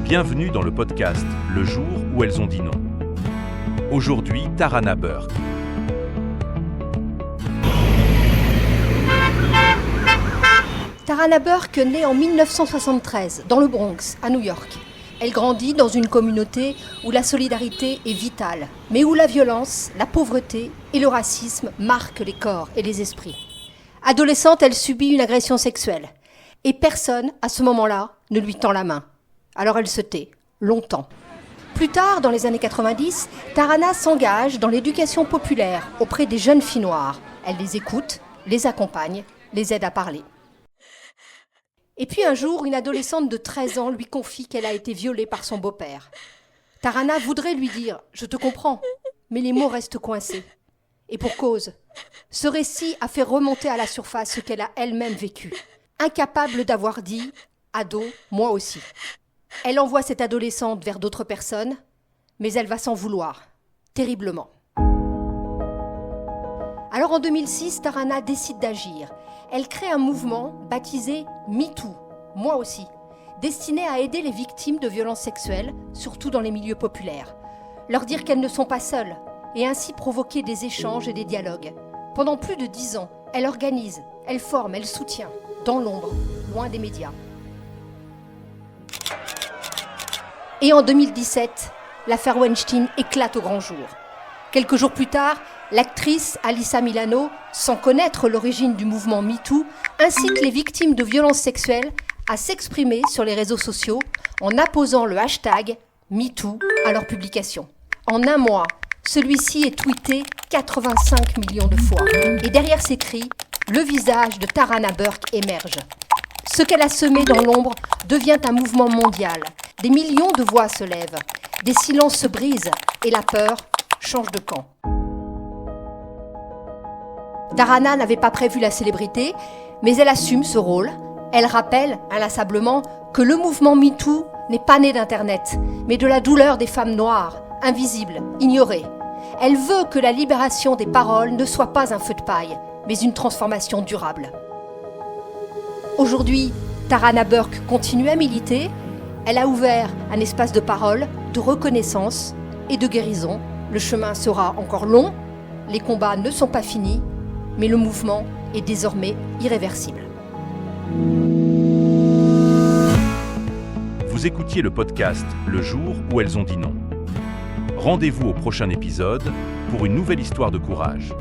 Bienvenue dans le podcast Le jour où elles ont dit non. Aujourd'hui, Tarana Burke. Tarana Burke naît en 1973 dans le Bronx, à New York. Elle grandit dans une communauté où la solidarité est vitale, mais où la violence, la pauvreté et le racisme marquent les corps et les esprits. Adolescente, elle subit une agression sexuelle. Et personne, à ce moment-là, ne lui tend la main. Alors elle se tait, longtemps. Plus tard, dans les années 90, Tarana s'engage dans l'éducation populaire auprès des jeunes filles noires. Elle les écoute, les accompagne, les aide à parler. Et puis un jour, une adolescente de 13 ans lui confie qu'elle a été violée par son beau-père. Tarana voudrait lui dire « Je te comprends », mais les mots restent coincés. Et pour cause, ce récit a fait remonter à la surface ce qu'elle a elle-même vécu. Incapable d'avoir dit « Ado, moi aussi ». Elle envoie cette adolescente vers d'autres personnes, mais elle va s'en vouloir, terriblement. Alors en 2006, Tarana décide d'agir. Elle crée un mouvement baptisé MeToo, moi aussi, destiné à aider les victimes de violences sexuelles, surtout dans les milieux populaires. Leur dire qu'elles ne sont pas seules, et ainsi provoquer des échanges et des dialogues. Pendant plus de 10 ans, elle organise, elle forme, elle soutient, dans l'ombre, loin des médias. Et en 2017, l'affaire Weinstein éclate au grand jour. Quelques jours plus tard, l'actrice Alyssa Milano, sans connaître l'origine du mouvement MeToo, incite les victimes de violences sexuelles à s'exprimer sur les réseaux sociaux en apposant le hashtag MeToo à leur publication. En un mois, celui-ci est tweeté 85 millions de fois. Et derrière ces cris, le visage de Tarana Burke émerge. Ce qu'elle a semé dans l'ombre devient un mouvement mondial. Des millions de voix se lèvent, des silences se brisent et la peur change de camp. Tarana n'avait pas prévu la célébrité, mais elle assume ce rôle. Elle rappelle inlassablement que le mouvement MeToo n'est pas né d'Internet, mais de la douleur des femmes noires, invisibles, ignorées. Elle veut que la libération des paroles ne soit pas un feu de paille, mais une transformation durable. Aujourd'hui, Tarana Burke continue à militer. Elle a ouvert un espace de parole, de reconnaissance et de guérison. Le chemin sera encore long, les combats ne sont pas finis, mais le mouvement est désormais irréversible. Vous écoutiez le podcast Le jour où elles ont dit non. Rendez-vous au prochain épisode pour une nouvelle histoire de courage.